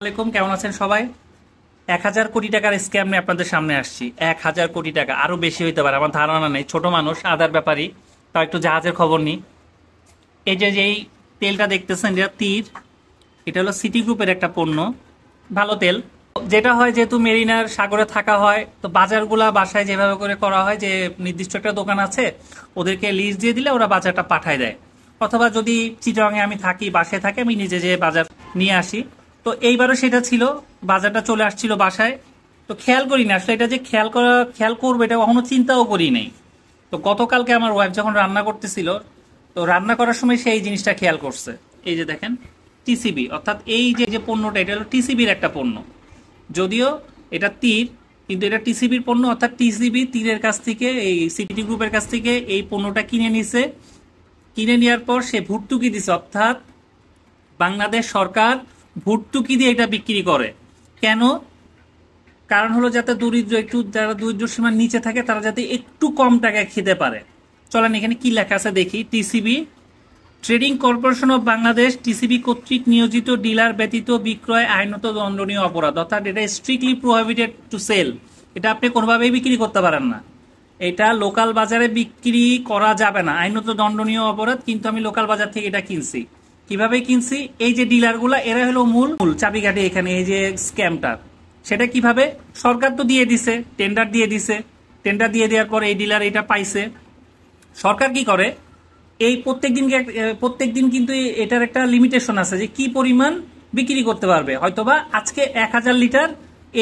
আসসালামাইকুম, কেমন আছেন সবাই? 1,000 কোটি টাকার স্ক্যাম নিয়ে আপনাদের সামনে আসছি। 1,000 কোটি টাকা, আরো বেশি হইতে পারে, আমার ধারণা নেই। ছোট মানুষ, আদার ব্যাপারী, তাও একটু জাহাজের খবর নিই। এই যে যেই তেলটা দেখতেছেন, এটা তীর, এটা হলো সিটি গ্রুপের একটা পণ্য, ভালো তেল। যেটা হয়, যেহেতু মেরিনার সাগরে থাকা হয়, তো বাজারগুলা বাসায় যেভাবে করে করা হয় যে নির্দিষ্ট একটা দোকান আছে, ওদেরকে লিস্ট দিয়ে দিলে ওরা বাজারটা পাঠায় দেয়। অথবা যদি চিটাগাংয়ে আমি থাকি, বাসায় থাকি, আমি নিজে যে বাজার নিয়ে আসি। তো এইবারও সেটা ছিল, বাজারটা চলে আসছিল বাসায়। তো খেয়াল করি না আসলে, এটা যে খেয়াল করবো এটা কখনো চিন্তাও করি নাই। তো গতকালকে আমার ওয়াইফ যখন রান্না করতেছিল, তো রান্না করার সময় সেই জিনিসটা খেয়াল করছে। এই যে দেখেন, টিসিবি, অর্থাৎ এই যে যে পণ্যটা, এটা হলো টিসিবির একটা পণ্য। যদিও এটা তীর, কিন্তু এটা টিসিবির পণ্য, অর্থাৎ টিসিবি তীরের কাছ থেকে, এই সিটি গ্রুপের কাছ থেকে এই পণ্যটা কিনে নিছে। কিনে নেওয়ার পর সে ভর্তুকি দিছে, অর্থাৎ বাংলাদেশ সরকার ভর্তুকি দিয়ে এটা বিক্রি করে। কেন? কারণ হলো যাতে দরিদ্র, একটু যারা দরিদ্র সীমার নিচে থাকে, তারা যাতে একটু কম টাকায় খেতে পারে। চলেন এখানে কি লেখা আছে দেখি। TCB, trading corporation of Bangladesh, TCB কর্তৃক নিয়োজিত ডিলার ব্যতীত বিক্রয় আইনত দণ্ডনীয় অপরাধ, অর্থাৎ এটা স্ট্রিক্টলি প্রোহিবিটেড টু সেল। এটা আপনি কোনোভাবেই বিক্রি করতে পারেন না। এটা লোকাল বাজারে বিক্রি করা যাবে না, আইনত দণ্ডনীয় অপরাধ। কিন্তু আমি লোকাল বাজার থেকে এটা কিনছি। কিভাবে কিনছি? এই যে ডিলারগুলা, এরা হলো মূল মূল চাবিকাঠি এখানে, এই যে স্ক্যামটার। সেটা কিভাবে? সরকার তো দিয়ে দিছে, টেন্ডার দিয়ে দিছে। টেন্ডার দিয়ে দেওয়ার পরে এই ডিলার এটা পাইছে। সরকার কি করে, এই প্রত্যেক দিন কিন্তু এটার একটা লিমিটেশন আছে যে কি পরিমাণ বিক্রি করতে পারবে। হয়তোবা আজকে 1,000 লিটার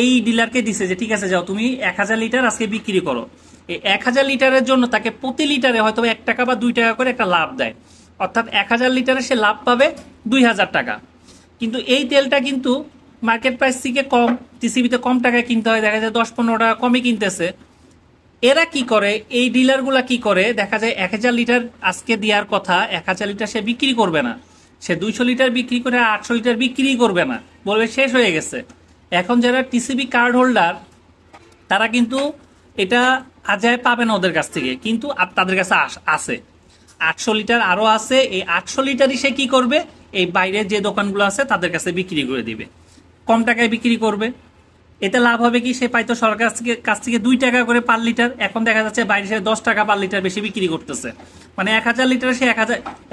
এই ডিলারকে দিছে যে ঠিক আছে, যাও তুমি 1,000 লিটার আজকে বিক্রি করো। এই 1,000 লিটারের জন্য তাকে প্রতি লিটারে হয়তো 1 টাকা বা 2 টাকা করে একটা লাভ দেয়। অর্থাৎ 1,000 লিটারে সে লাভ পাবে 2,000 টাকা। কিন্তু এই তেলটা কিন্তু মার্কেট প্রাইস থেকে কম, টিসিবিতে কম টাকায় কিনতে হয়, দেখা যায় 10-15 টাকা কমে কিনতেছে। এরা কি করে, এই ডিলারগুলা কি করে, দেখা যায় 1,000 লিটার আজকে দেওয়ার কথা, 1,000 লিটার সে বিক্রি করবে না। সে 200 লিটার বিক্রি করে 800 লিটার বিক্রি করবে না, বলবে শেষ হয়ে গেছে। এখন যারা টিসিবি কার্ড হোল্ডার, তারা কিন্তু এটা আজায় পাবে না ওদের কাছ থেকে, কিন্তু তাদের কাছে আছে 800 লিটার আরো আছে। এই 800 লিটারই সে কি করবে, এই বাইরের যে দোকানগুলো আছে তাদের কাছে বিক্রি করে দিবে, কম টাকায় বিক্রি করবে। এতে লাভ হবে কি, সে পাইতো সরকার কাছ থেকে 2 টাকা করে পার লিটার। এখন দেখা যাচ্ছে বাইরে সে 10 টাকা পার লিটার বেশি বিক্রি করতেছে। মানে 1,000 লিটারে সে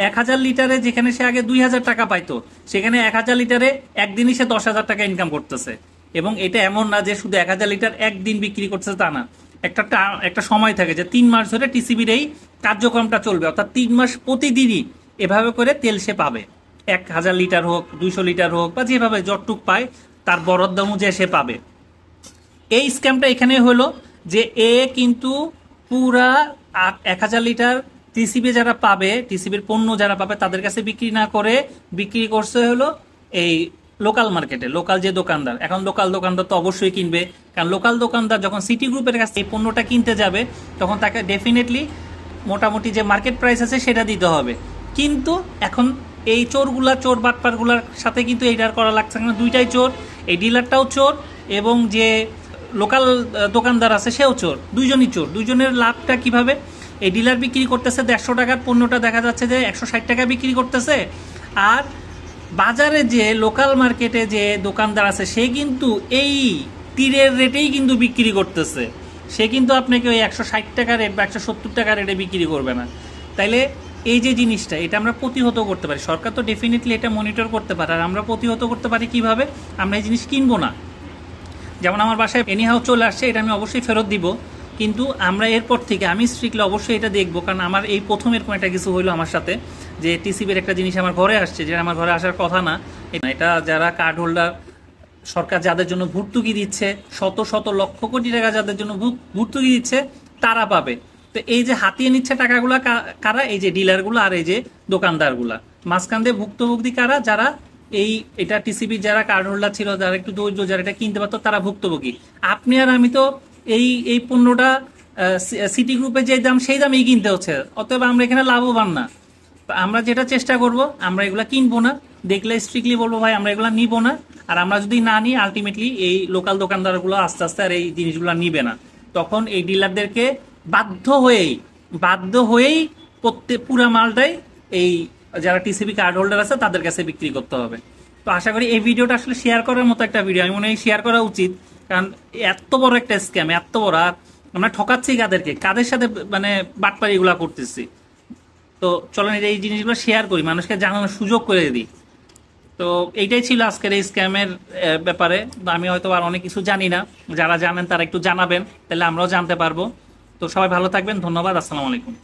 1,000 লিটারে যেখানে সে আগে 2,000 টাকা পাইতো, সেখানে 1,000 লিটারে একদিনই সে 10,000 টাকা ইনকাম করতেছে। এবং এটা এমন না যে শুধু 1,000 লিটার একদিন বিক্রি করতেছে, তা না। একটা সময় থাকে যে 3 মাস ধরে টিসিবির এই কার্যক্রমটা চলবে, অর্থাৎ 3 মাস প্রতিদিনই এভাবে করে তেল সে পাবে। 1,000 লিটার হোক, 200 লিটার হোক, বা যেভাবে যতটুক পায় তার বরাদ্দ অনুযায়ী সে পাবে। এই স্ক্যামটা এখানে হলো যে এ কিন্তু পুরা 1,000 লিটার টিসিবি যারা পাবে, টিসিবির পণ্য যারা পাবে, তাদের কাছে বিক্রি না করে বিক্রি করছে হলো এই লোকাল মার্কেটে, লোকাল যে দোকানদার। এখন লোকাল দোকানদার তো অবশ্যই কিনবে, কারণ লোকাল দোকানদার যখন সিটি গ্রুপের কাছে এই পণ্যটা কিনতে যাবে, তখন তাকে ডেফিনেটলি মোটামুটি যে মার্কেট প্রাইস আছে সেটা দিতে হবে। কিন্তু এখন এই চোর বাটপারগুলার সাথে কিন্তু এইটার করা লাগছে না, দুইটাই চোর। এই ডিলারটাও চোর, এবং যে লোকাল দোকানদার আছে সেও চোর, দুইজনই চোর। দুইজনের লাভটা কিভাবে? এই ডিলার বিক্রি করতেছে 150 টাকার পণ্যটা, দেখা যাচ্ছে যে 160 টাকা বিক্রি করতেছে। আর বাজারে যে লোকাল মার্কেটে যে দোকানদার আছে, সে কিন্তু এই তীরের রেটেই কিন্তু বিক্রি করতেছে। সে কিন্তু আপনাকে ওই 160 টাকা রেট বা 170 টাকা রেটে বিক্রি করবে না। তাইলে এই যে জিনিসটা, এটা আমরা প্রতিহত করতে পারি। সরকার তো ডেফিনেটলি এটা মনিটর করতে পারে, আর আমরা প্রতিহত করতে পারি কিভাবে? আমরা এই জিনিস কিনবো না। যেমন আমার বাসায় এনিহাও চলে আসছে, এটা আমি অবশ্যই ফেরত দিব। কিন্তু আমরা এরপর থেকে আমি স্ট্রিক্টলি অবশ্যই এটা দেখবো, কারণ আমার এই প্রথম এরকম একটা কিছু হইলো আমার সাথে, যে টিসিবির একটা জিনিস আমার ঘরে আসছে, যেটা আমার ঘরে আসার কথা না। এটা যারা কার্ড হোল্ডার, সরকার যাদের জন্য ভর্তুকি দিচ্ছে, শত শত লক্ষ কোটি টাকা যাদের জন্য ভর্তুকি দিচ্ছে, তারা পাবে। তো এই যে হাতিয়ে নিচ্ছে টাকাগুলা কারা? এই যে ডিলারগুলো আর এই যে দোকানদারগুলা। মাঝখান দিয়ে ভুক্তভোগী কারা? যারা এটা টিসিবি যারা কার্ড হোল্ডার ছিল, যারা একটু দরিদ্র, যারা এটা কিনতে পারতো, তারা ভুক্তভোগী। আপনি আর আমি তো এই পণ্যটা সিটি গ্রুপে যে দাম, সেই দামেই কিনতে হচ্ছে, অতএব আমরা এখানে লাভবান না। তো আমরা যেটা চেষ্টা করব, আমরা এগুলা কিনবো না। দেখলে স্ট্রিক্টলি বলবো ভাই আমরা এগুলা নিব না। আর আমরা যদি না নিই, আলটিমেটলি এই লোকাল দোকানদারগুলো আস্তে আস্তে আর এই জিনিসগুলো নিবে না। তখন এই ডিলারদেরকে বাধ্য হয়েই পুরা মালটাই এই যারা টিসিবি কার্ড হোল্ডার আছে তাদের কাছে বিক্রি করতে হবে। তো আশা করি এই ভিডিওটা আসলে শেয়ার করার মতো একটা ভিডিও, আমি মনে হয় শেয়ার করা উচিত। কারণ এত বড় একটা স্ক্যাম, এত বড়, আর আমরা ঠকাচ্ছি কাদেরকে, কাদের সাথে মানে বাটপারি এগুলা করতেছি। তো চলেন এই জিনিসগুলো শেয়ার করি, মানুষকে জানানোর সুযোগ করে দিই। তো এইটাই ছিল আজকের এই স্ক্যামের ব্যাপারে। তো আমি হয়তো আর অনেক কিছু জানি না, যারা জানেন তারা একটু জানাবেন, তাহলে আমরাও জানতে পারবো। তো সবাই ভালো থাকবেন, ধন্যবাদ, আসসালামু আলাইকুম।